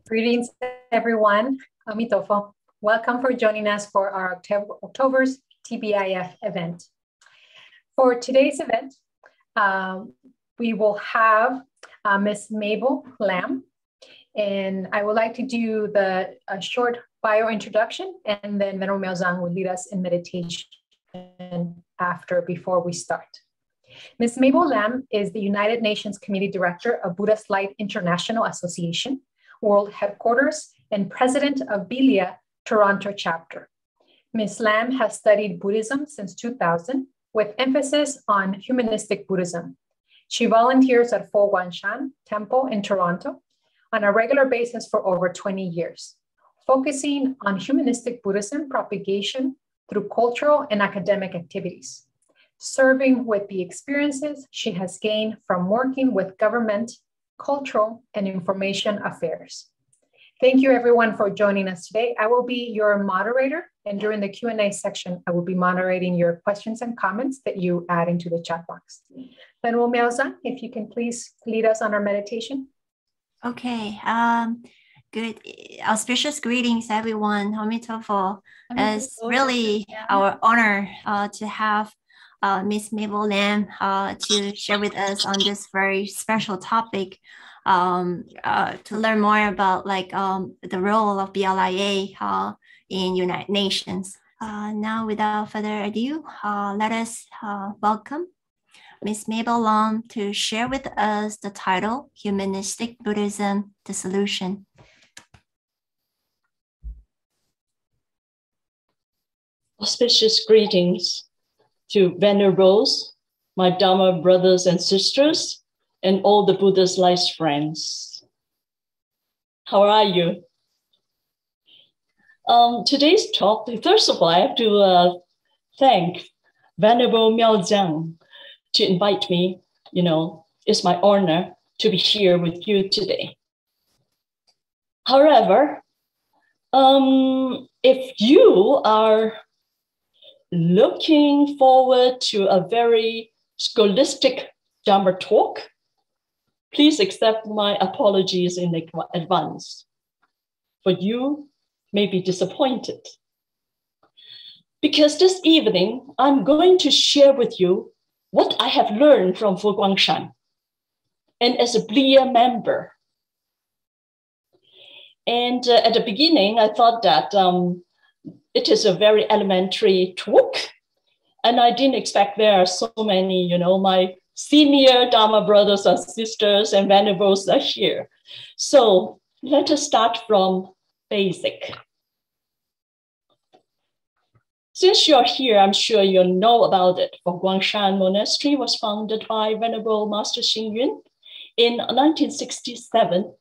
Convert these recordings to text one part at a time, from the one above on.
Greetings, everyone. Amitofo. Welcome for joining us for our October's TBIF event. For today's event, we will have Ms. Mabel Lam, and I would like to do a short bio introduction, and then Venerable Miao Zhang will lead us in meditation before we start. Ms. Mabel Lam is the United Nations Committee Director of Buddhist Light International Association, World Headquarters, and President of BILIA Toronto Chapter. Ms. Lam has studied Buddhism since 2000 with emphasis on Humanistic Buddhism. She volunteers at Fo Guang Shan Temple in Toronto on a regular basis for over 20 years, focusing on Humanistic Buddhism propagation through cultural and academic activities, serving with the experiences she has gained from working with government, cultural, and information affairs. Thank you everyone for joining us today. I will be your moderator, and during the Q&A section, I will be moderating your questions and comments that you add into the chat box. Venerable Miao Zhang, if you can please lead us on our meditation. Okay, good. Auspicious greetings, everyone. Amitofo. It's really our honor to have Ms. Mabel Lam to share with us on this very special topic, to learn more about the role of BLIA in United Nations. Now, without further ado, let us welcome Ms. Mabel Lam to share with us the title, Humanistic Buddhism, the Solution. Auspicious greetings to venerables, my Dharma brothers and sisters, and all the Buddha's light friends. How are you? Today's topic, first of all, I have to thank Venerable Miao Zhang to invite me. It's my honor to be here with you today. However, if you are looking forward to a very scholastic Dharma talk, please accept my apologies in advance, for you may be disappointed. Because this evening, I'm going to share with you what I have learned from Fo Guang Shan, and as a BLIA member. And at the beginning, I thought that it is a very elementary talk, and I didn't expect there are so many, my senior Dharma brothers and sisters and venerables are here. So let us start from basic. Since you're here, I'm sure you know about it. Fo Guang Shan Monastery was founded by Venerable Master Xing Yun in 1967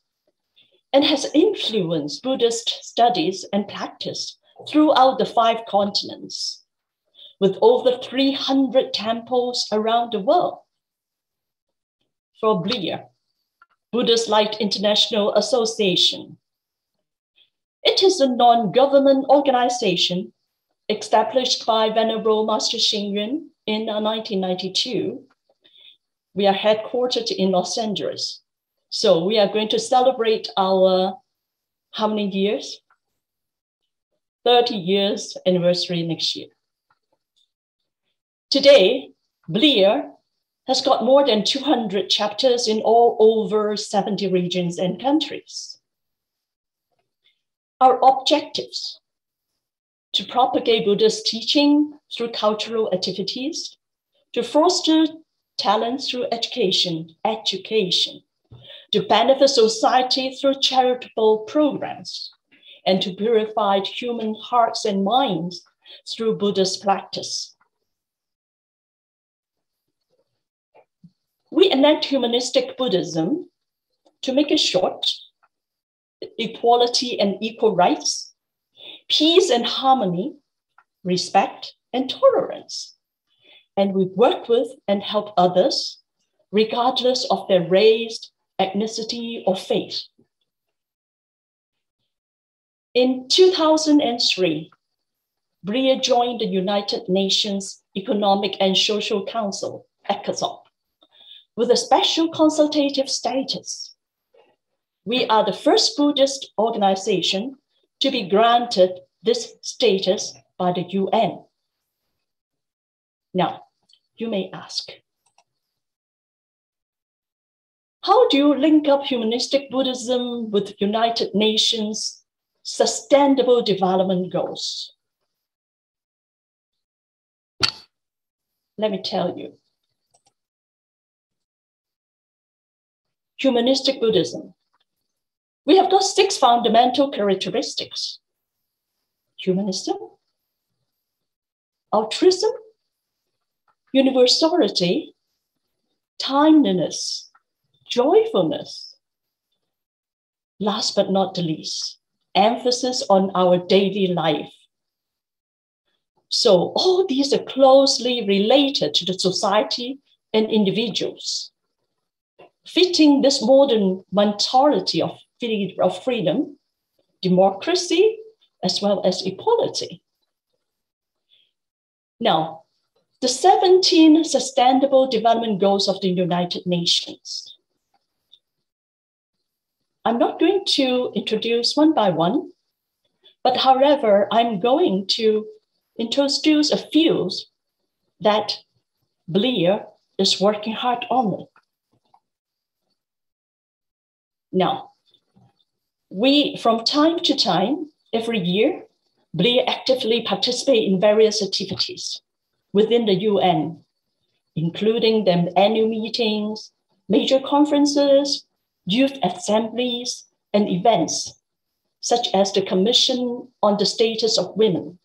and has influenced Buddhist studies and practice throughout the 5 continents, with over 300 temples around the world. For BLIA, Buddhist Light International Association, it is a non-government organization established by Venerable Master Xing Yun in 1992. We are headquartered in Los Angeles. So we are going to celebrate our, how many years? 30 years anniversary next year. Today, BLIA has got more than 200 chapters in all over 70 regions and countries. Our objectives: to propagate Buddhist teaching through cultural activities, to foster talent through education, to benefit society through charitable programs, and to purify human hearts and minds through Buddhist practice. We enact Humanistic Buddhism, to make it short, equality and equal rights, peace and harmony, respect and tolerance. And we work with and help others, regardless of their race, ethnicity, or faith. In 2003, BLIA joined the United Nations Economic and Social Council, ECOSOC, with a special consultative status. We are the first Buddhist organization to be granted this status by the UN. Now, you may ask, how do you link up humanistic Buddhism with United Nations Sustainable Development Goals? Let me tell you. Humanistic Buddhism. We have got 6 fundamental characteristics. Humanism, altruism, universality, timeliness, joyfulness. Last but not the least, emphasis on our daily life. So all these are closely related to the society and individuals, fitting this modern mentality of freedom, democracy, as well as equality. Now, the 17 Sustainable Development Goals of the United Nations. I'm not going to introduce one by one, but however, I'm going to introduce a few that Blair is working hard on it. Now, we, from time to time, every year, Blair actively participate in various activities within the UN, including the annual meetings, major conferences, youth assemblies, and events, such as the Commission on the Status of Women.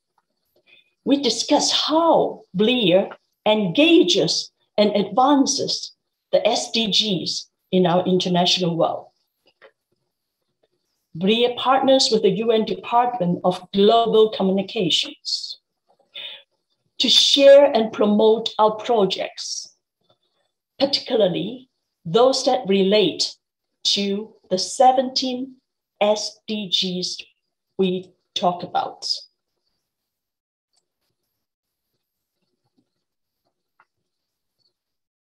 We discuss how Blair engages and advances the SDGs in our international world. Blair partners with the UN Department of Global Communications to share and promote our projects, particularly those that relate to the 17 SDGs we talk about.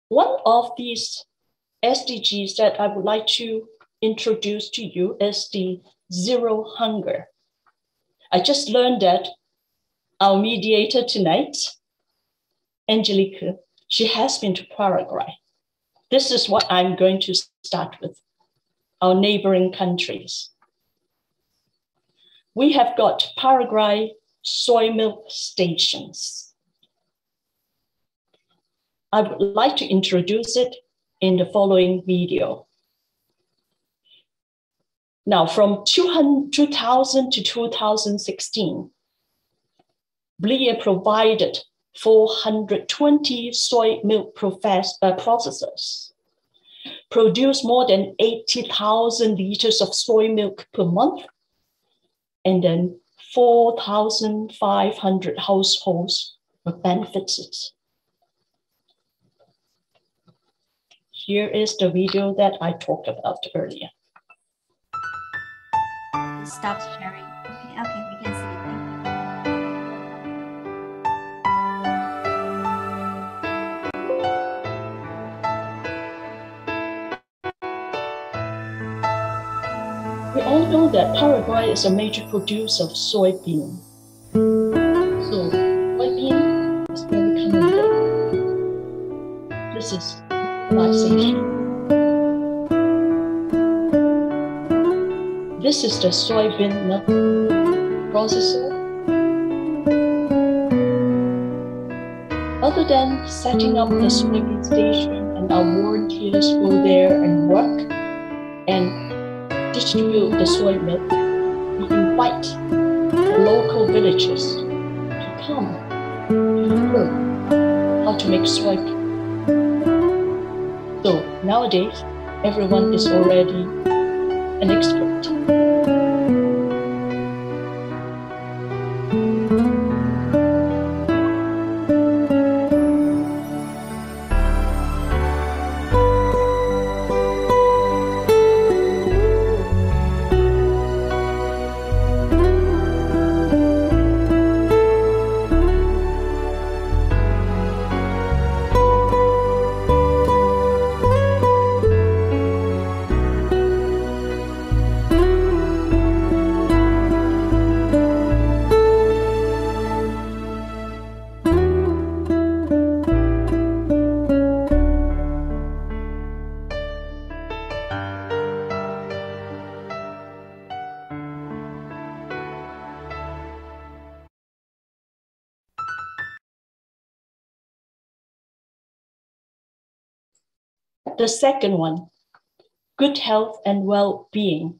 One of these SDGs that I would like to introduce to you is the Zero Hunger. I just learned that our mediator tonight, Angelica, she has been to Paraguay. This is what I'm going to start with, our neighboring countries. We have got Paraguay soy milk stations. I would like to introduce it in the following video. Now, from 2000 to 2016, Blair provided 420 soy milk processors, produced more than 80,000 liters of soy milk per month, and then 4,500 households were benefited. Here is the video that I talked about earlier. Stop sharing. Okay, we can see it. We all know that Paraguay is a major producer of soybean. So soybean is very common there. This is fertilization. This is the soybean milk processor. Other than setting up the soybean station, and our volunteers go there and work and distribute the soy milk, we invite the local villagers to come to learn how to make soybean. So nowadays, everyone is already an expert. The second one, good health and well-being.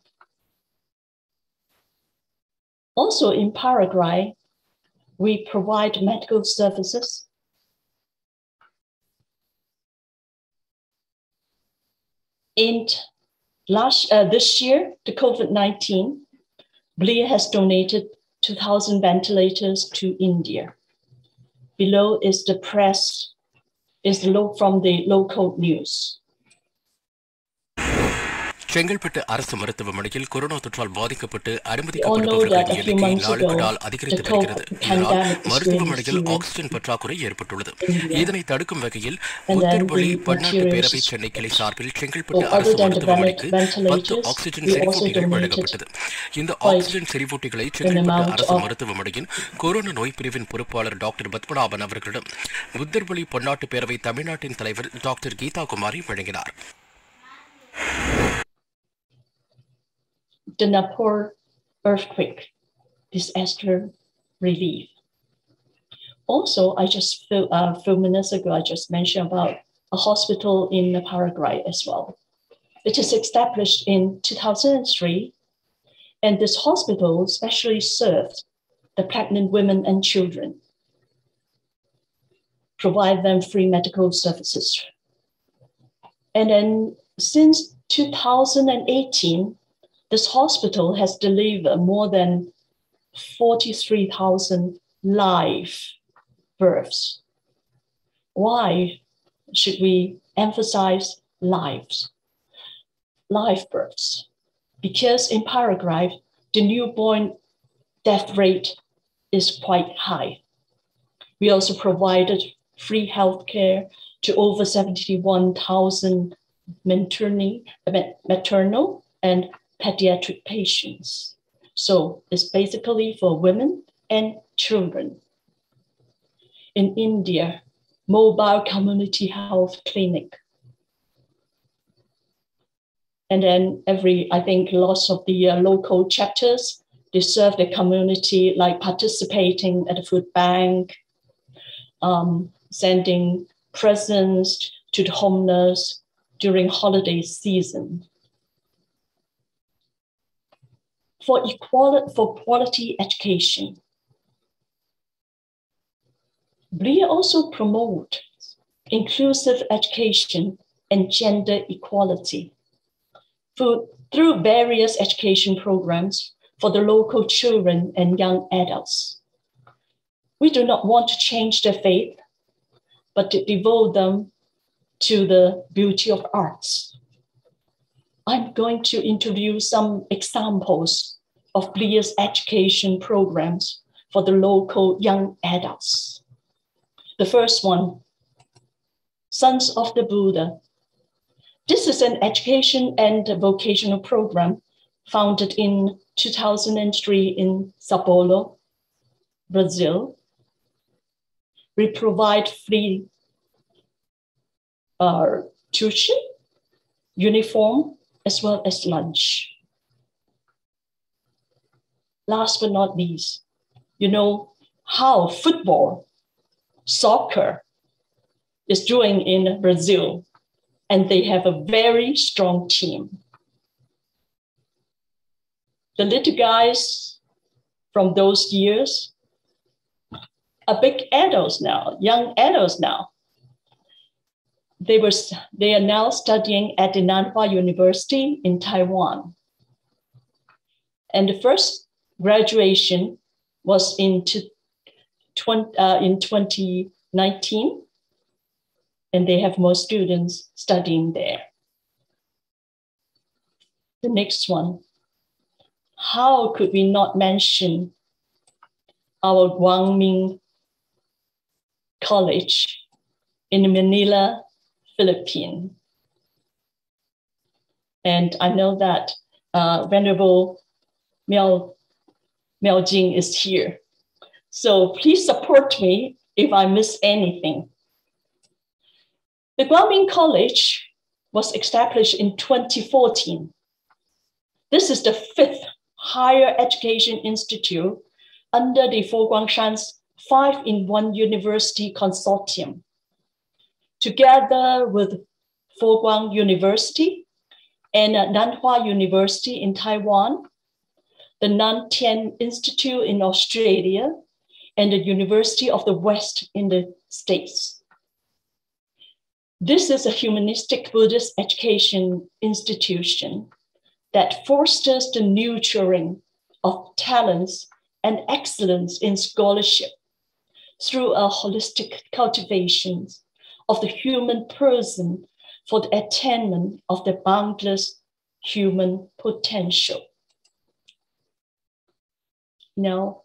Also in Paraguay, we provide medical services. This year, the COVID-19, BLIA has donated 2,000 ventilators to India. Below is the press, from the local news. Chengalpattu அரசு மருத்துவமனையில் corona தொற்றால் பாதிக்கப்பட்டு அனுமதிக்கப்படுபவர்களின் எண்ணிக்கை நாளுக்கு நாள் அதிகரித்து வருகிறது. இதனால் மருத்துவமனையில் ஆக்சிஜன் பற்றாக்குறை ஏற்பட்டுள்ளது. இதனை தடுக்கும் வகையில் புத்தர்வழி பன்னாட்டு பேரவை சென்னை கிளை சார்பில் செங்கல்பட்டு அரசு மருத்துவமனைக்கு 10 ஆக்சிஜன் செறிவூட்டிகள் வழங்கப்பட்டது. இந்த ஆக்சிஜன் செறிவூட்டிகளை செங்கல்பட்டு அரசு மருத்துவமனையின் கொரோனா நோய் பிரிவின் பொறுப்பாளர் டாக்டர் பத்மநாபன் அவர்களிடம் புத்தர்வழி பன்னாட்டு பேரவை தமிழ்நாட்டின் தலைவர் டாக்டர் கீதா குமாரி வழங்கினார். The Nepal earthquake disaster relief. Also, a few minutes ago, I just mentioned about a hospital in Paraguay as well. It is established in 2003, and this hospital especially serves the pregnant women and children, provide them free medical services. And then since 2018, this hospital has delivered more than 43,000 live births. Why should we emphasize live births? Because in Paraguay, the newborn death rate is quite high. We also provided free healthcare to over 71,000 maternal and pediatric patients. So it's basically for women and children. In India, mobile community health clinic. And then lots of the local chapters, they serve the community, like participating at the food bank, sending presents to the homeless during holiday season. For quality education, BLIA also promotes inclusive education and gender equality through various education programs for the local children and young adults. We do not want to change their faith, but to devote them to the beauty of arts. I'm going to introduce some examples of BLIA's education programs for the local young adults. The first one, Sons of the Buddha. This is an education and vocational program founded in 2003 in Sao Paulo, Brazil. We provide free tuition, uniform, as well as lunch. Last but not least, you know how football, soccer is doing in Brazil, and they have a very strong team. The little guys from those years are big adults now, young adults now. They are now studying at the Nanhua University in Taiwan. And the first graduation was in 2019, and they have more students studying there. The next one, how could we not mention our Guang College in Manila, Philippines? And I know that Venerable Miao Jing is here. So please support me if I miss anything. The Guang College was established in 2014. This is the 5th higher education institute under the Guangshan's 5-in-1 University Consortium. Together with Guang University, and Nanhua University in Taiwan, the Nan Tien Institute in Australia, and the University of the West in the States. This is a humanistic Buddhist education institution that fosters the nurturing of talents and excellence in scholarship through a holistic cultivation of the human person for the attainment of the boundless human potential. Now,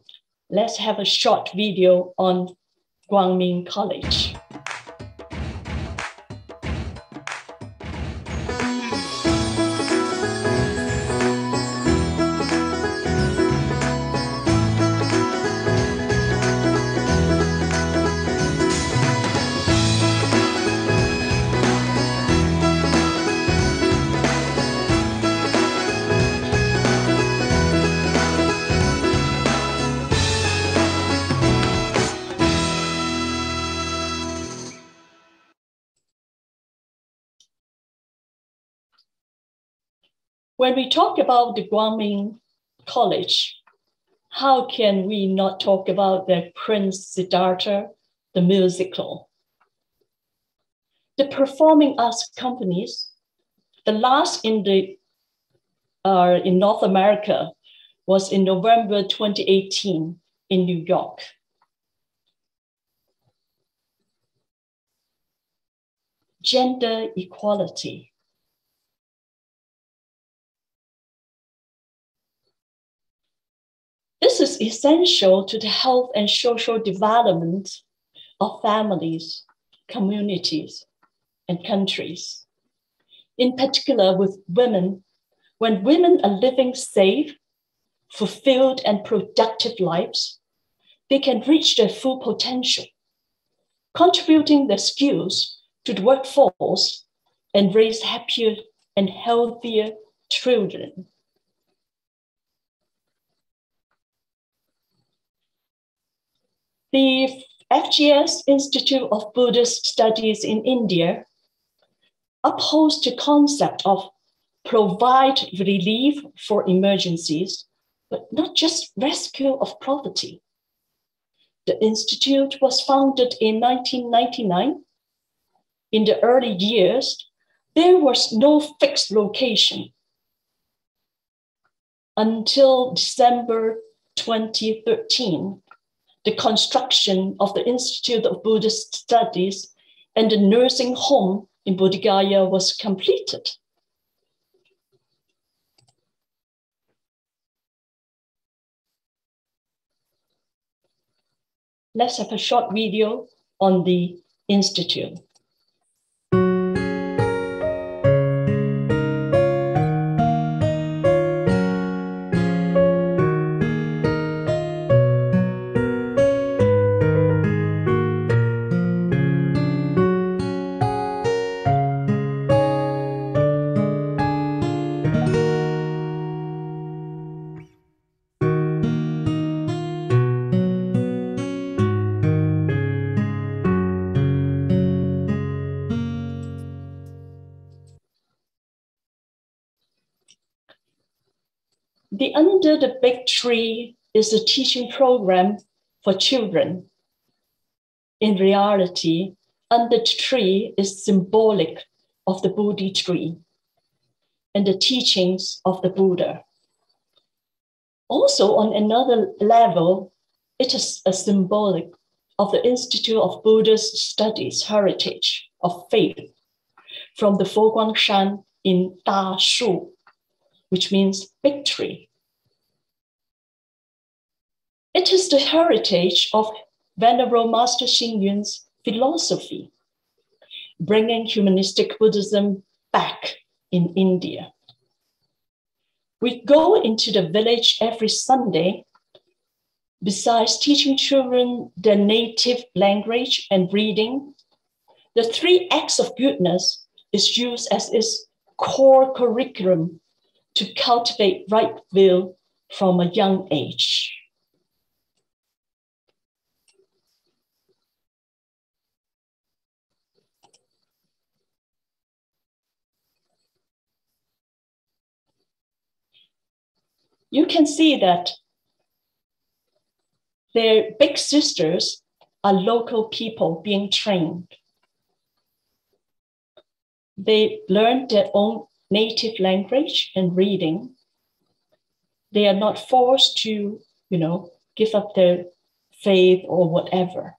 let's have a short video on Guangming College. When we talk about the Guangming College, how can we not talk about the Prince Siddhartha, the musical? The performing arts companies, the last in North America was in November 2018 in New York. Gender equality. This is essential to the health and social development of families, communities, and countries. In particular with women, when women are living safe, fulfilled, and productive lives, they can reach their full potential, contributing their skills to the workforce and raise happier and healthier children. The FGS Institute of Buddhist Studies in India upholds the concept of provide relief for emergencies, but not just rescue of poverty. The institute was founded in 1999. In the early years, there was no fixed location. Until December 2013, the construction of the Institute of Buddhist Studies and the nursing home in Bodh Gaya was completed. Let's have a short video on the Institute. The Under the Big Tree is a teaching program for children. In reality, under the tree is symbolic of the Bodhi tree and the teachings of the Buddha. Also, on another level, it is a symbolic of the Institute of Buddhist Studies heritage of faith from the Guang Shan in Da Shu, which means big tree. It is the heritage of Venerable Master Xing Yun's philosophy, bringing humanistic Buddhism back in India. We go into the village every Sunday. Besides teaching children their native language and reading, the 3 acts of goodness is used as its core curriculum to cultivate right will from a young age. you can see that their big sisters are local people being trained. They learn their own native language and reading. They are not forced to, give up their faith or whatever.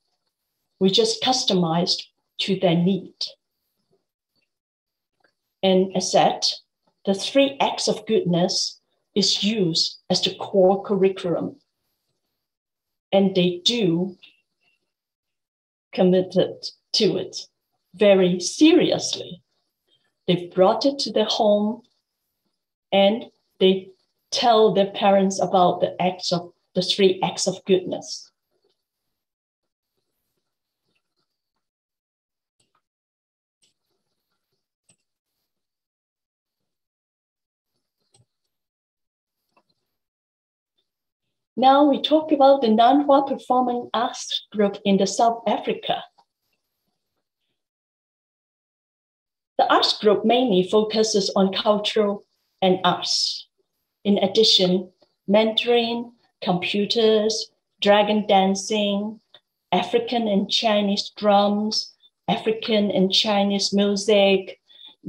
We just customized to their need. And as said, the 3 acts of goodness is used as the core curriculum. And they do committed to it very seriously. They've brought it to their home and they tell their parents about the 3 acts of goodness. Now we talk about the Nanhua Performing Arts Group in the South Africa. The arts group mainly focuses on cultural and arts. In addition, mentoring, computers, dragon dancing, African and Chinese drums, African and Chinese music,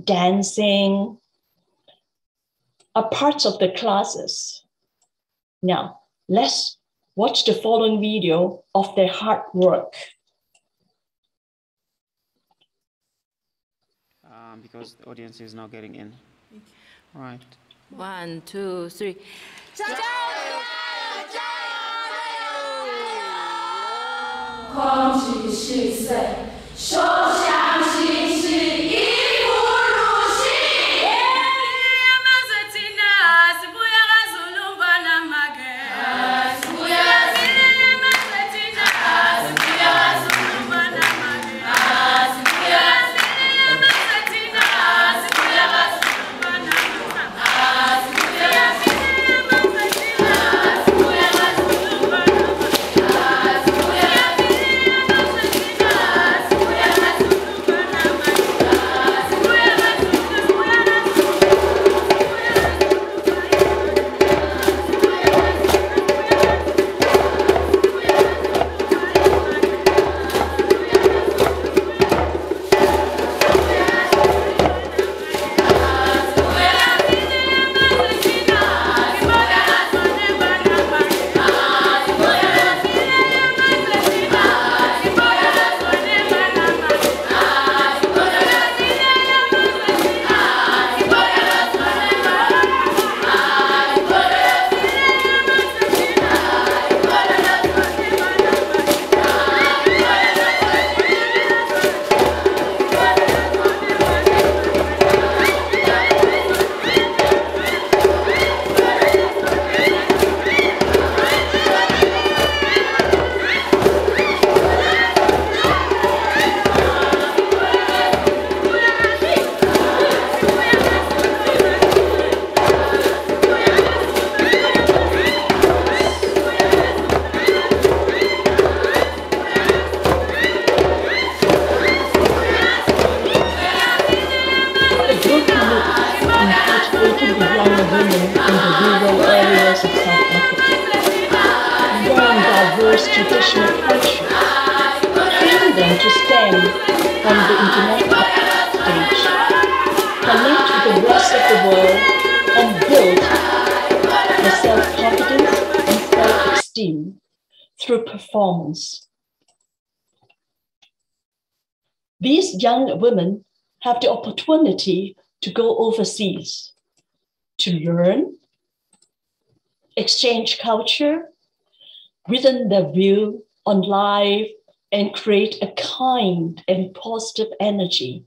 dancing are parts of the classes. Now, let's watch the following video of their hard work. Because the audience is not getting in. All right. 1, 2, 3. 空举世岁，手相行事，一不如心。diverse traditional cultures, training them to stand on the international stage, connect with the rest of the world, and build their self-confidence and self-esteem through performance. These young women have the opportunity to go overseas, to learn, exchange culture, widen their view on life, and create a kind and positive energy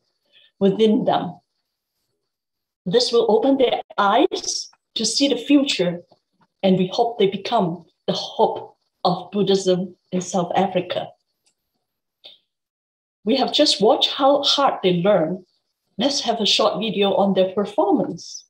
within them. This will open their eyes to see the future, and we hope they become the hope of Buddhism in South Africa. We have just watched how hard they learn. Let's have a short video on their performance.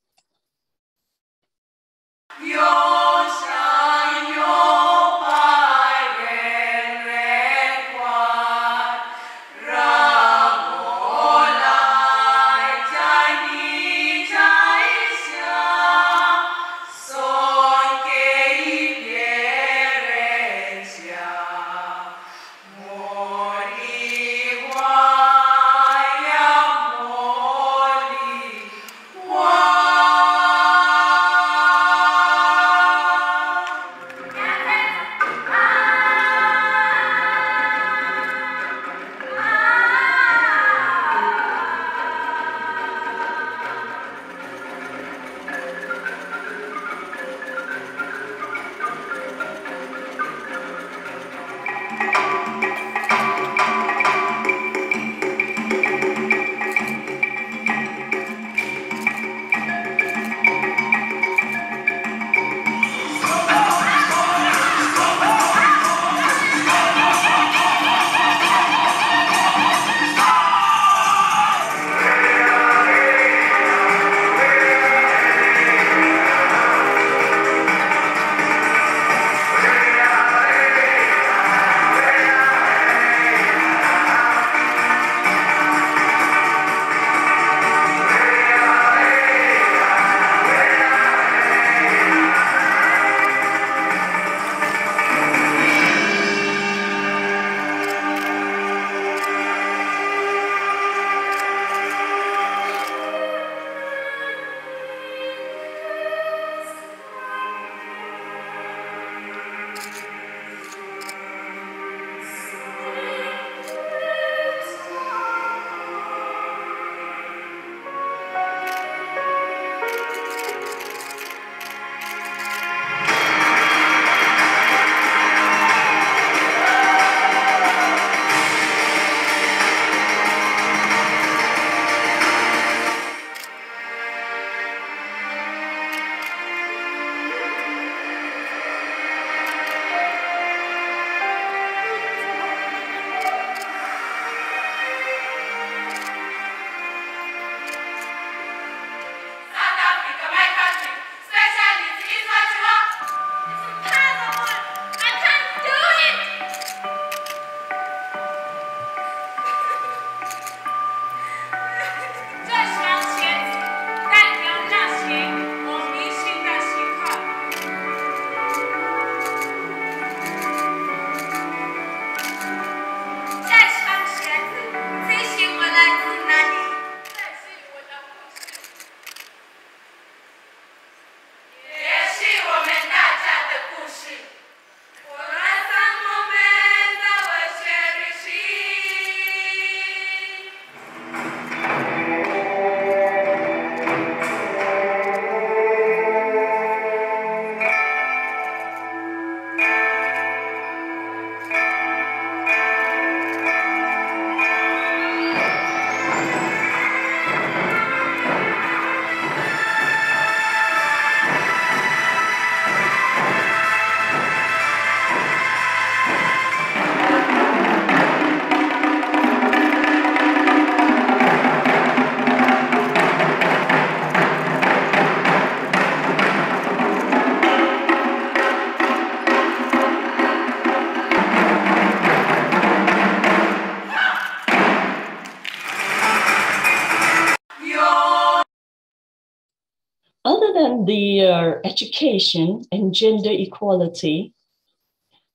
then the education and gender equality,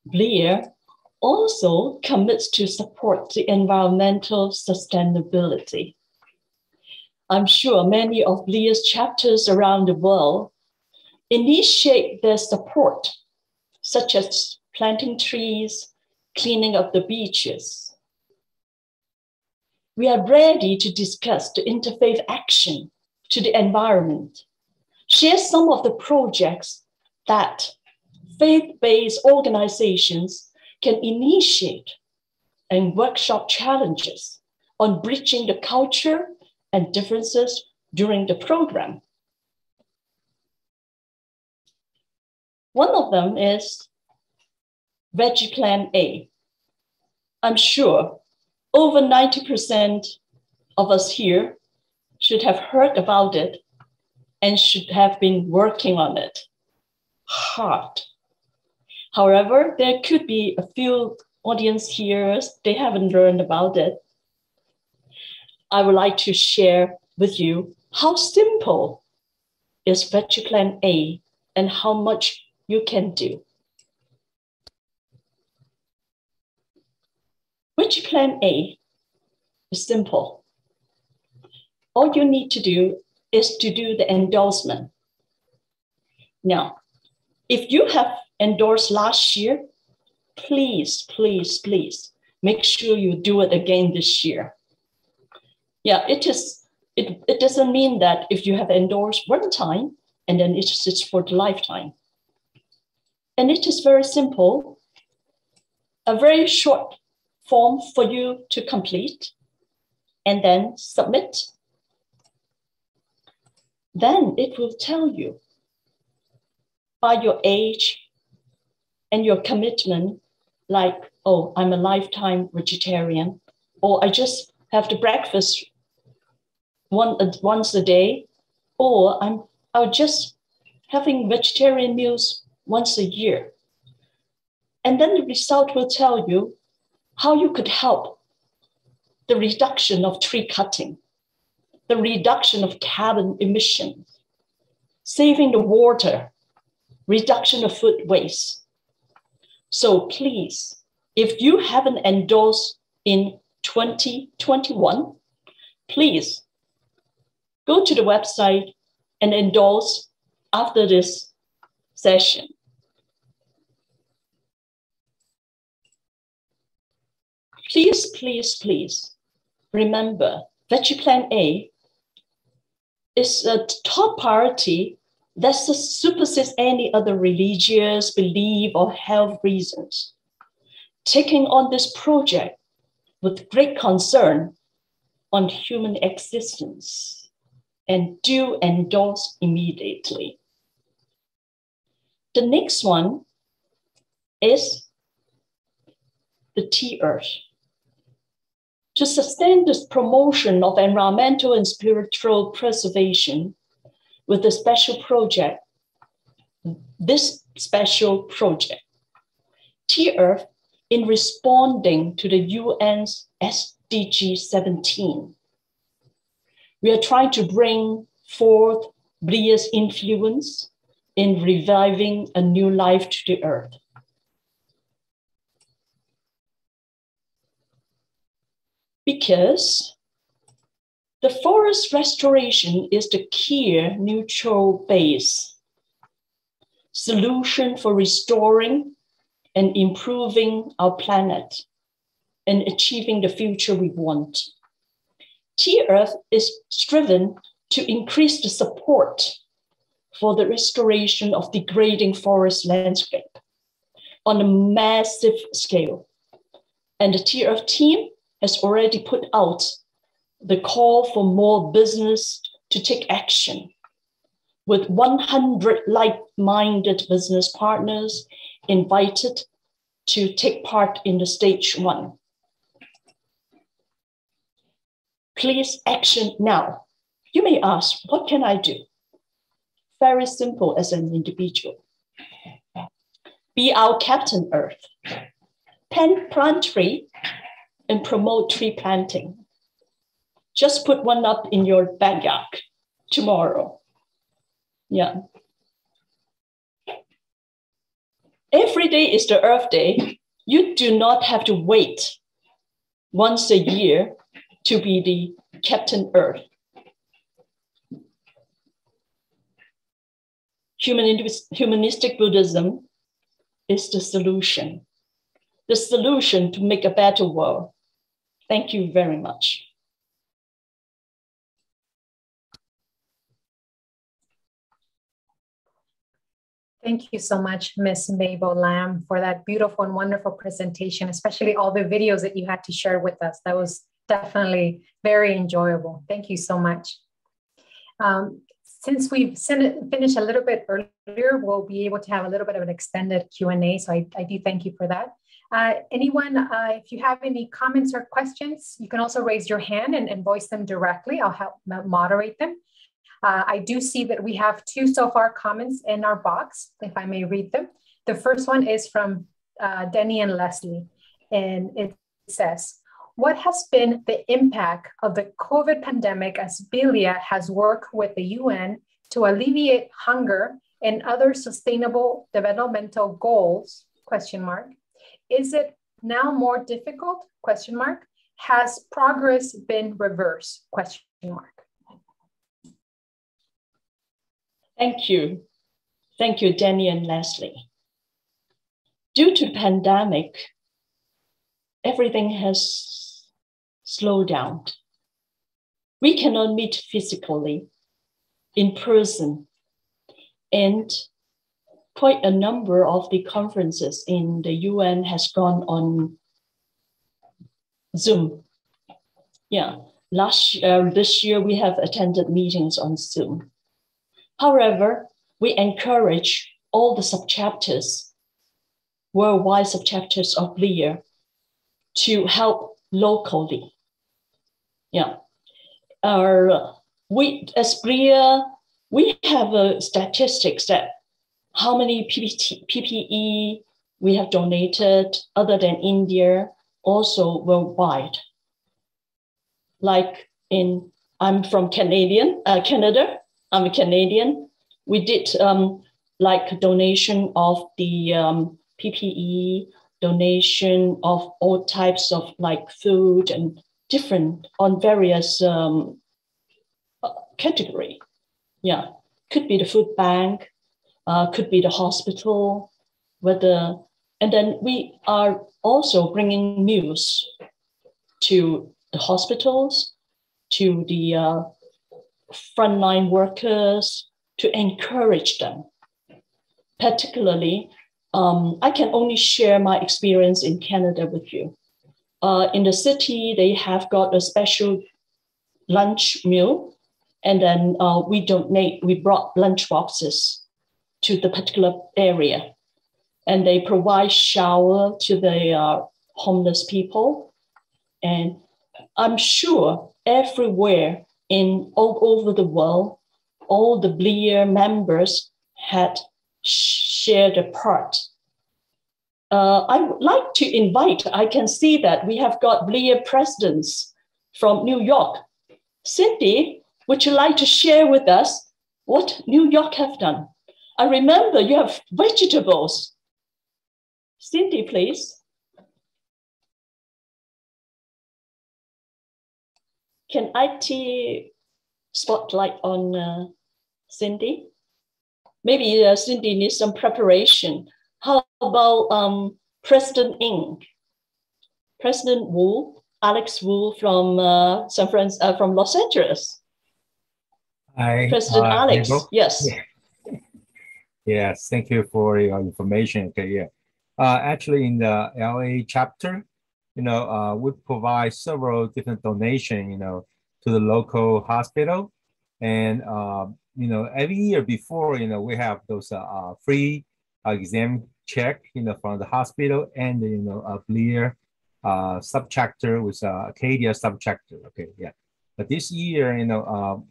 Blair also commits to support the environmental sustainability. I'm sure many of Blair's chapters around the world initiate their support, such as planting trees, cleaning up the beaches. We are ready to discuss the interfaith action to the environment, share some of the projects that faith-based organizations can initiate, and workshop challenges on bridging the culture and differences during the program. One of them is Veggie Plan A. I'm sure over 90% of us here should have heard about it and should have been working on it hard. However, there could be a few audience here, they haven't learned about it. I would like to share with you how simple is Veggie Plan A and how much you can do. Veggie Plan A is simple. All you need to do is to do the endorsement. Now, if you have endorsed last year, please, please, please make sure you do it again this year. Yeah, it doesn't mean that if you have endorsed one time and then it's for the lifetime. And it is very simple, a very short form for you to complete and then submit. Then it will tell you by your age and your commitment, like, oh, I'm a lifetime vegetarian, or I just have the breakfast once a day, or I'm just having vegetarian meals once a year. And then the result will tell you how you could help the reduction of tree cutting, the reduction of carbon emissions, saving the water, reduction of food waste. So please, if you haven't endorsed in 2021, please go to the website and endorse after this session. Please, please, please remember, Veggie Plan A is a top priority that supersedes any other religious belief or health reasons. Taking on this project with great concern on human existence, and do endorse immediately. The next one is the TBIF. To sustain this promotion of environmental and spiritual preservation with a special project, TBIF, in responding to the UN's SDG 17, we are trying to bring forth Bria's influence in reviving a new life to the earth. Because the forest restoration is the key neutral base solution for restoring and improving our planet and achieving the future we want. TBIF is driven to increase the support for the restoration of degrading forest landscape on a massive scale. And the TBIF team has already put out the call for more business to take action, with 100 like-minded business partners invited to take part in the stage 1. Please action now. You may ask, what can I do? Very simple as an individual. Be our Captain Earth. Plant tree and promote tree planting. Just put one up in your backyard tomorrow. Yeah. Every day is the Earth Day. You do not have to wait once a year to be the Captain Earth. Humanistic Buddhism is the solution to make a better world. Thank you very much. Thank you so much, Miss Mabel Lam, for that beautiful and wonderful presentation, especially all the videos that you had to share with us. That was definitely very enjoyable. Thank you so much. Since we've finished a little bit earlier, we'll be able to have a little bit of an extended Q&A. So I do thank you for that. Anyone, if you have any comments or questions, you can also raise your hand and voice them directly. I'll help moderate them. I do see that we have 2 so far comments in our box, if I may read them. The first one is from Denny and Leslie, and it says, what has been the impact of the COVID pandemic as Belia has worked with the UN to alleviate hunger and other sustainable developmental goals, ? Is it now more difficult, ? Has progress been reversed, ? Thank you. Thank you, Danny and Leslie. Due to the pandemic, everything has slowed down. We cannot meet physically in person, and quite a number of the conferences in the UN has gone on Zoom. Yeah, this year we have attended meetings on Zoom. However, we encourage all the subchapters, worldwide subchapters of BLIA, to help locally. Yeah, as BLIA, we have statistics that how many PPE we have donated other than India, also worldwide. Like I'm from Canada. I'm a Canadian. We did like donation of the PPE, donation of all types of like food and different on various category. Yeah, could be the food bank, could be the hospital, and then we are also bringing meals to the hospitals, to the frontline workers, to encourage them. Particularly, I can only share my experience in Canada with you. In the city, they have got a special lunch meal, and then we brought lunch boxes to the particular area, and they provide shower to the homeless people. And I'm sure everywhere all over the world, all the BLIA members had shared a part. I would like to invite, I can see that we have got BLIA presidents from New York. Cindy, would you like to share with us what New York have done? I remember you have vegetables. Cindy, please. Can IT spotlight on Cindy? Maybe Cindy needs some preparation. How about President Ng? President Wu, Alex Wu from from Los Angeles. Hi, President Alex, Mabel. yes. Yeah. Yes, thank you for your information. Okay, yeah. Actually, in the LA chapter, we provide several different donations, to the local hospital. And, every year before, we have those free exam check, from the hospital and, a BLIA subchapter with Acadia subchapter. Okay, yeah. But this year,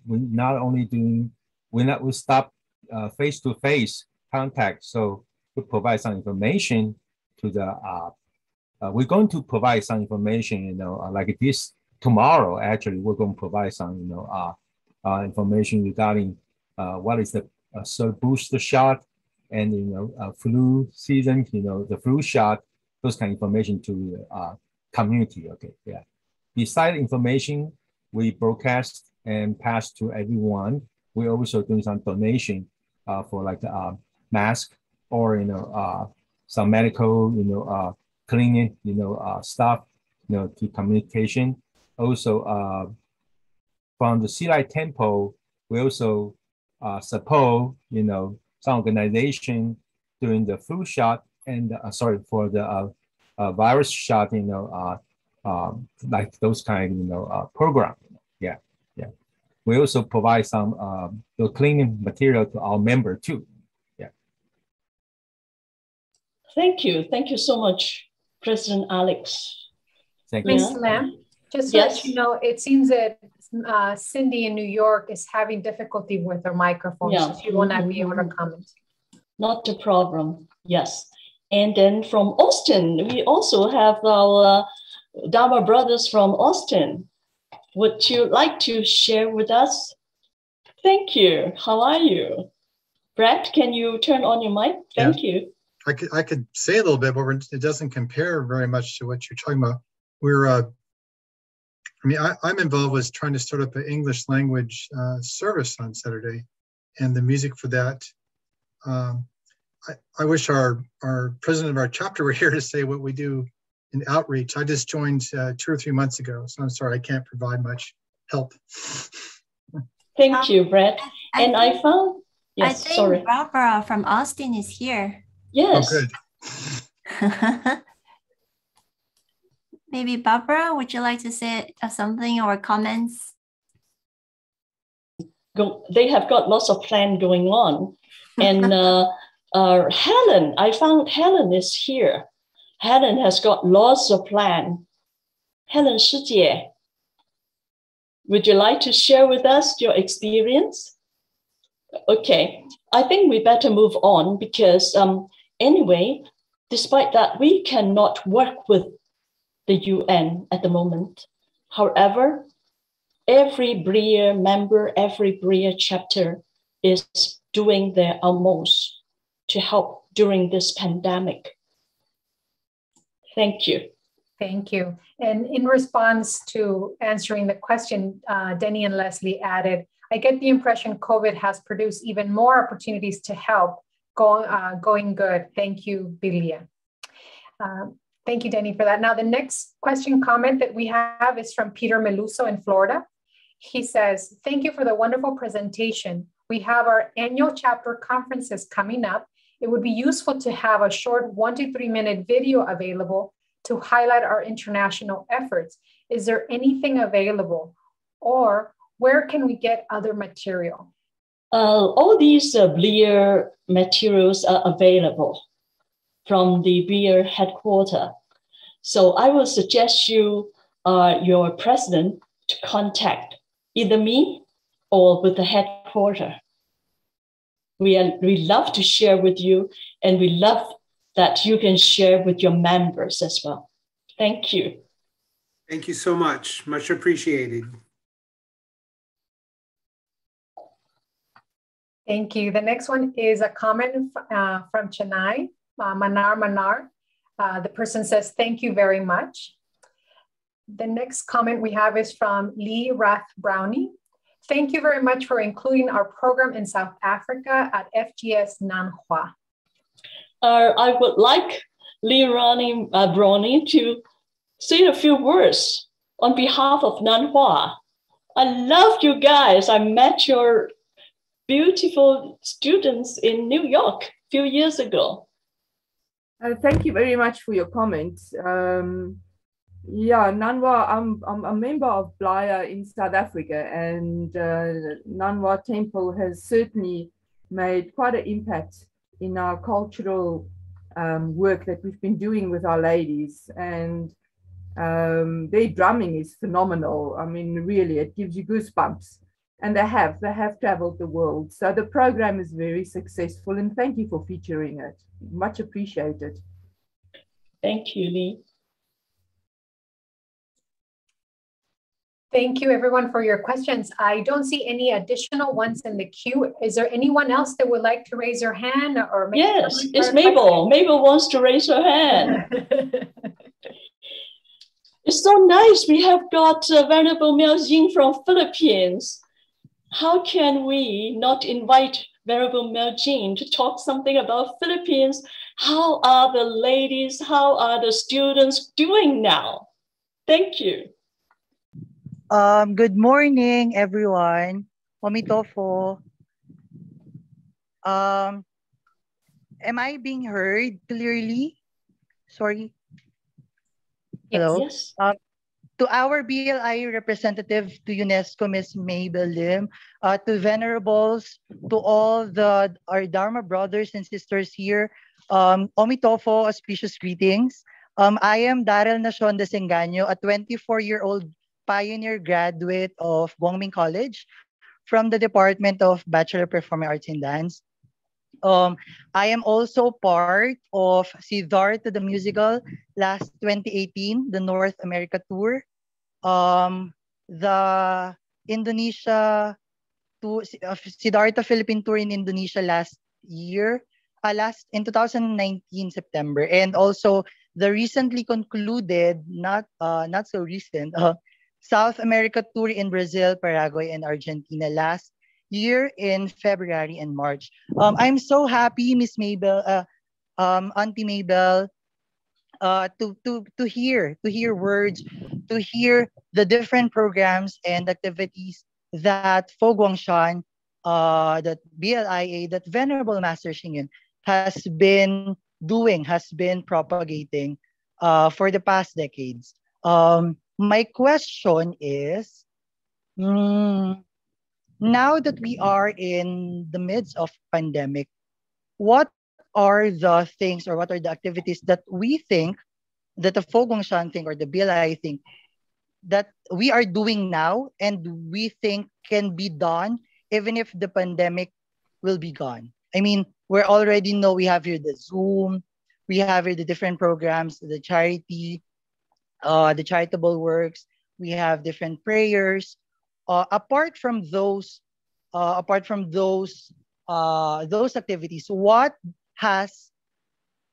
we're not only doing, we stop face-to-face contact. So we provide some information to the, we're going to provide some information, like this tomorrow, actually, we're going to provide some, information regarding what is the booster shot, and flu season, the flu shot, those kind of information to community. Okay, yeah. Besides information, we broadcast and pass to everyone. We also doing some donation for like mask or some medical cleaning stuff to communication. Also from the Sea Light Temple, we also support some organization doing the flu shot and for the virus shot like those kind program. Yeah. We also provide some the cleaning material to our member too. Yeah. Thank you so much, President Alex. Thank you. Ms. Lam, just to let you know, it seems that Cindy in New York is having difficulty with her microphone, so she will not be able to comment. Not a problem. Yes. And then from Austin, we also have our Dharma brothers from Austin. Would you like to share with us? Thank you. How are you? Brett, can you turn on your mic? Thank you. I could say a little bit, but it doesn't compare very much to what you're talking about. We're, I'm involved with trying to start up an English language service on Saturday, and the music for that. I wish our president of our chapter were here to say what we do in outreach. I just joined 2 or 3 months ago, so I'm sorry I can't provide much help. Thank you, Brett. I found, yes, I think sorry. Barbara from Austin is here. Yes. Oh, good. Maybe Barbara, would you like to say something or comments? They have got lots of plans going on. And Helen, I found Helen is here. Helen has got lots of plans. Helen Shijie, would you like to share with us your experience? Okay, I think we better move on because anyway, despite that, we cannot work with the UN at the moment. However, every BRIA member, every BRIA chapter is doing their utmost to help during this pandemic. Thank you. Thank you. And in response to answering the question, Denny and Leslie added, I get the impression COVID has produced even more opportunities to help. Going good. Thank you, Bilia. Thank you, Denny, for that. Now, the next question comment that we have is from Peter Meluso in Florida. He says, thank you for the wonderful presentation. We have our annual chapter conferences coming up. It would be useful to have a short 1 to 3 minute video available to highlight our international efforts. Is there anything available? Or where can we get other material? All these BRIA materials are available from the BRIA headquarters. So I will suggest you, your president, to contact either me or with the headquarters. We love to share with you, and we love that you can share with your members as well. Thank you. Thank you so much. Much appreciated. Thank you. The next one is a comment from Chennai, Manar. The person says, thank you very much. The next comment we have is from Lee Rath Brownie. Thank you very much for including our program in South Africa at FGS Nanhua. I would like Lee Brownie to say a few words on behalf of Nanhua. I love you guys. I met your beautiful students in New York a few years ago. Thank you very much for your comments. Yeah, Nanhua, I'm a member of BRIA in South Africa, and Nanhua Temple has certainly made quite an impact in our cultural work that we've been doing with our ladies. And their drumming is phenomenal. I mean, really, it gives you goosebumps. And they have traveled the world. So the program is very successful, and thank you for featuring it. Much appreciated. Thank you, Lee. Thank you, everyone, for your questions. I don't see any additional ones in the queue. Is there anyone else that would like to raise their hand or make Yes, it's Mabel. Mabel wants to raise her hand. It's so nice. We have got Venerable Miao Jing from Philippines. How can we not invite Venerable Miao Jing to talk something about Philippines? How are the ladies, how are the students doing now? Thank you. Good morning, everyone. Omitofo. Am I being heard clearly? Sorry. Hello. Yes. To our BLI representative, to UNESCO, Ms. Mabel Lim, to venerables, to all our Dharma brothers and sisters here, Omitofo, auspicious greetings. I am Daryl Nacion de Sengaño, a 24-year-old pioneer graduate of Guang College from the Department of Bachelor of Performing Arts in Dance. I am also part of Siddhartha the Musical last 2018, the North America tour. The Indonesia to Siddhartha Philippine tour in Indonesia last year, in 2019 September, and also the recently concluded, not so recent, South America tour in Brazil, Paraguay, and Argentina last year in February and March. I'm so happy, Miss Mabel, Auntie Mabel, to hear words, to hear the different programs and activities that Fo Guangshan, that BLIA, that Venerable Master Xing Yun has been doing, has been propagating for the past decades. My question is, now that we are in the midst of pandemic, what are the things or what are the activities that we think, that the Fo Guangshan think or the BLI think that we are doing now and we think can be done even if the pandemic will be gone? I mean, we already know we have here the Zoom, we have here the different programs, the charity, the charitable works, we have different prayers. Apart from those activities, what has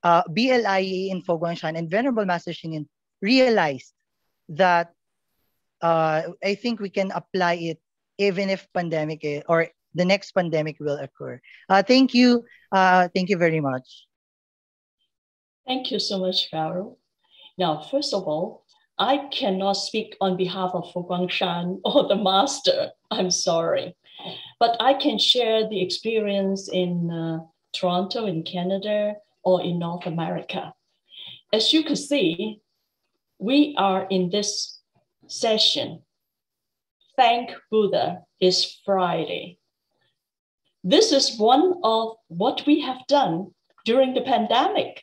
BLIA in Fo Guangshan and Venerable Master Xing Yun realized that I think we can apply it even if pandemic or the next pandemic will occur? Thank you. Thank you very much. Thank you so much, Farrell. Now, first of all, I cannot speak on behalf of Fo Guangshan or the master. I'm sorry. But I can share the experience in Toronto, in Canada, or in North America. As you can see, we are in this session. Thank Buddha is Friday. This is one of what we have done during the pandemic.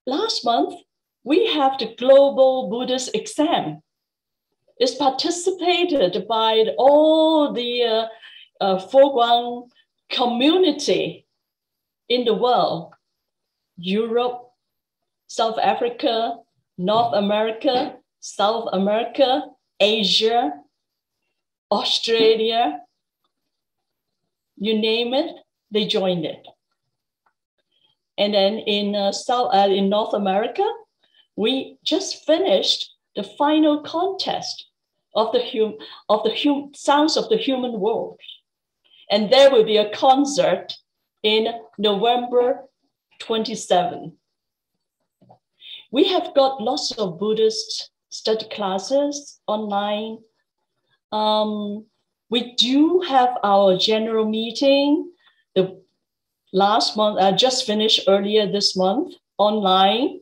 Last month, we have the Global Buddhist Exam. It's participated by all the Fo Guang community in the world, Europe, South Africa, North America, South America, Asia, Australia, you name it, they joined it. And then in North America, we just finished the final contest of the Sounds of the Human World. And there will be a concert in November 27. We have got lots of Buddhist study classes online. We do have our general meeting, the last month, just finished earlier this month, online.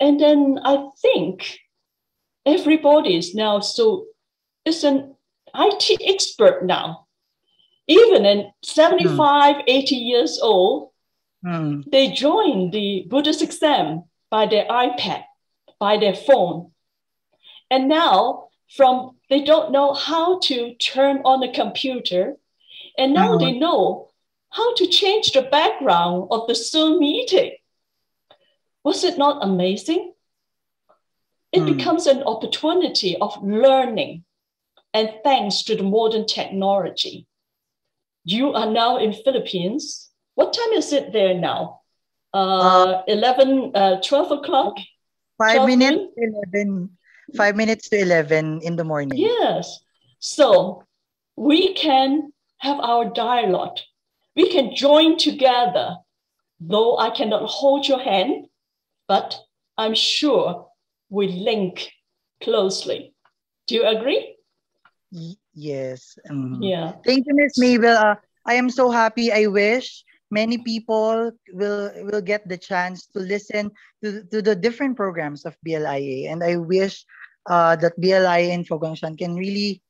And then I think everybody is now is an IT expert now. Even in 75, 80 years old, they join the Buddhist exam by their iPad, by their phone. And now they don't know how to turn on the computer. And now they know how to change the background of the Zoom meeting. Was it not amazing? It becomes an opportunity of learning, and thanks to the modern technology. You are now in Philippines. What time is it there now? 12 o'clock? 5 minutes to 11. 5 minutes to 11 in the morning. Yes. So we can have our dialogue. We can join together. Though I cannot hold your hand, but I'm sure we link closely. Do you agree? Yes. Yeah. Thank you, Miss Mabel. I am so happy. I wish many people will get the chance to listen to the different programs of BLIA. And I wish that BLIA in Fogongshan can really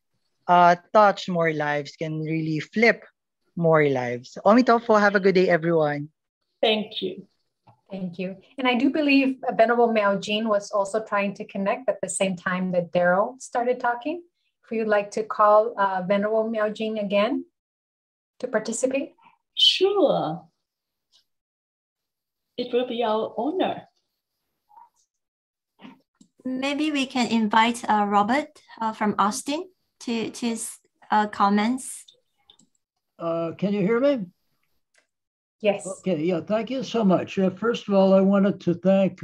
touch more lives, can really flip more lives. Omitofo, have a good day, everyone. Thank you. Thank you. And I do believe Venerable Miao Jin was also trying to connect at the same time that Daryl started talking. If you'd like to call Venerable Miao Jin again to participate. Sure. It will be our honor. Maybe we can invite Robert from Austin to his comments. Can you hear me? Yes. Okay, yeah, thank you so much. First of all, I wanted to thank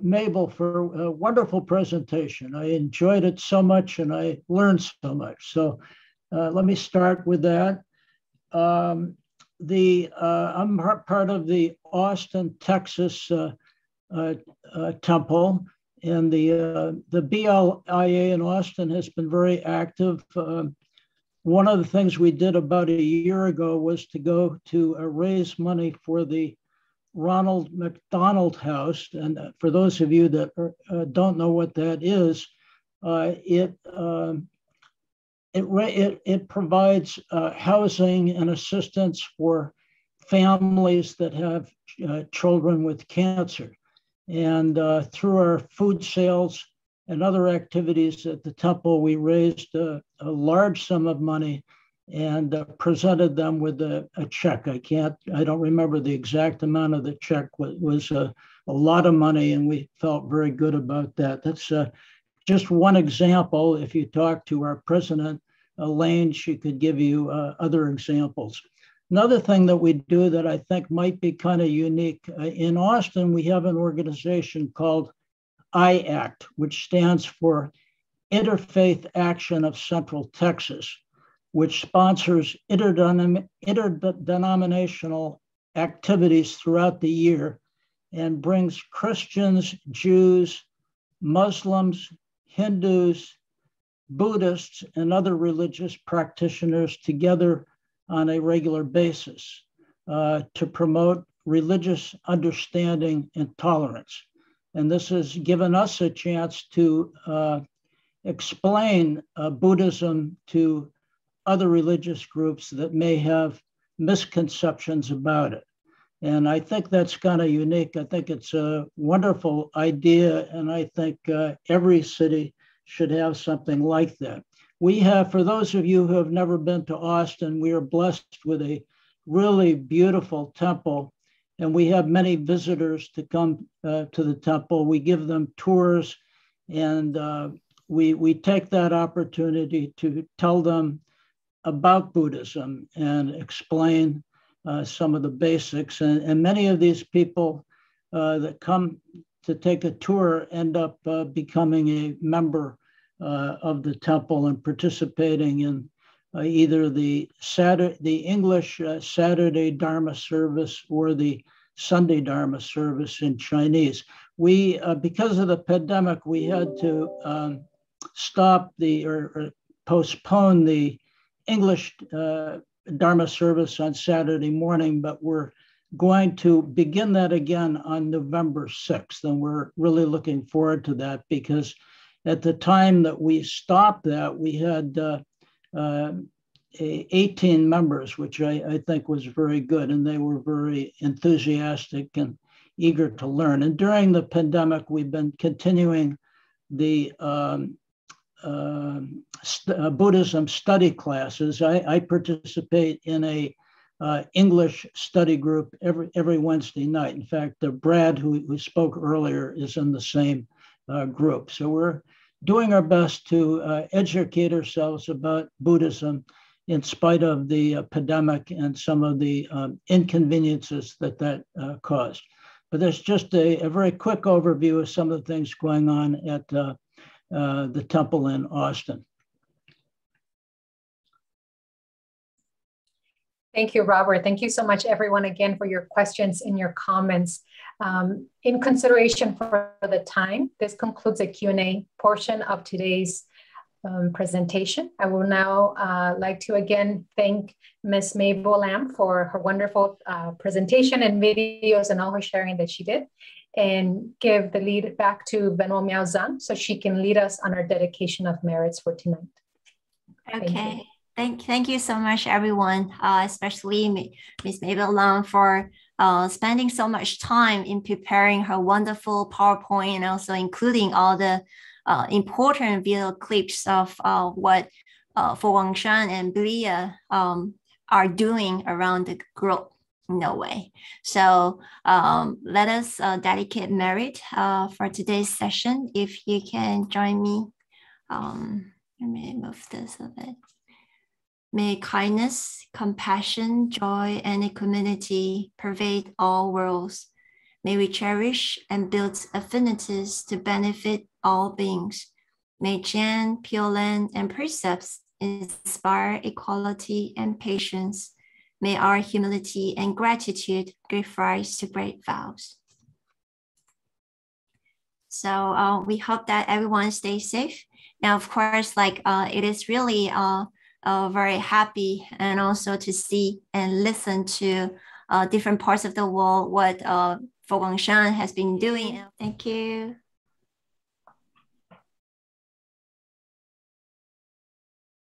Mabel for a wonderful presentation. I enjoyed it so much and I learned so much. So let me start with that. I'm part of the Austin, Texas temple, and the BLIA in Austin has been very active. One of the things we did about a year ago was to go to raise money for the Ronald McDonald House. And for those of you that don't know what that is, it provides housing and assistance for families that have children with cancer. And through our food sales and other activities at the temple, we raised a large sum of money and presented them with a check. I don't remember the exact amount of the check. It was a lot of money, and we felt very good about that. That's just one example. If you talk to our president, Elaine, she could give you other examples. Another thing that we do that I think might be kind of unique, in Austin, we have an organization called IACT, which stands for Interfaith Action of Central Texas, which sponsors interdenominational activities throughout the year and brings Christians, Jews, Muslims, Hindus, Buddhists, and other religious practitioners together on a regular basis to promote religious understanding and tolerance. And this has given us a chance to explain Buddhism to other religious groups that may have misconceptions about it. And I think that's kind of unique. I think it's a wonderful idea, and I think every city should have something like that. We have, for those of you who have never been to Austin, we are blessed with a really beautiful temple, and we have many visitors to come to the temple. We give them tours, and we take that opportunity to tell them about Buddhism and explain some of the basics. And many of these people that come to take a tour end up becoming a member of the temple and participating in either the English Saturday Dharma service or the Sunday Dharma service in Chinese. We, because of the pandemic, we had to stop or postpone the English Dharma service on Saturday morning, but we're going to begin that again on November 6th. And we're really looking forward to that, because at the time that we stopped that, we had 18 members, which I think was very good. And they were very enthusiastic and eager to learn. And during the pandemic, we've been continuing the Buddhism study classes. I participate in a English study group every Wednesday night. In fact, Brad, who spoke earlier, is in the same group. So we're doing our best to educate ourselves about Buddhism in spite of the pandemic and some of the inconveniences that caused. But that's just a very quick overview of some of the things going on at the temple in Austin. Thank you, Robert. Thank you so much, everyone, again, for your questions and your comments. In consideration for the time, this concludes the Q&A portion of today's presentation. I will now like to again thank Ms. Mabel Lam for her wonderful presentation and videos and all her sharing that she did, and give the lead back to Benoit Miao Zhang so she can lead us on our dedication of merits for tonight. Okay. Thank you so much, everyone, especially Ms. Mabel Lam for spending so much time in preparing her wonderful PowerPoint and also including all the important video clips of what Guang Shan and Belia are doing around the globe in no way. So let us dedicate merit for today's session. If you can join me, let me move this a bit. May kindness, compassion, joy, and equanimity pervade all worlds. May we cherish and build affinities to benefit all beings. May Shan, Pure Land, and precepts inspire equality and patience. May our humility and gratitude give rise to great vows. So we hope that everyone stays safe. Now, of course, it is really very happy and also to see and listen to different parts of the world what Guang Shan has been doing. Thank you.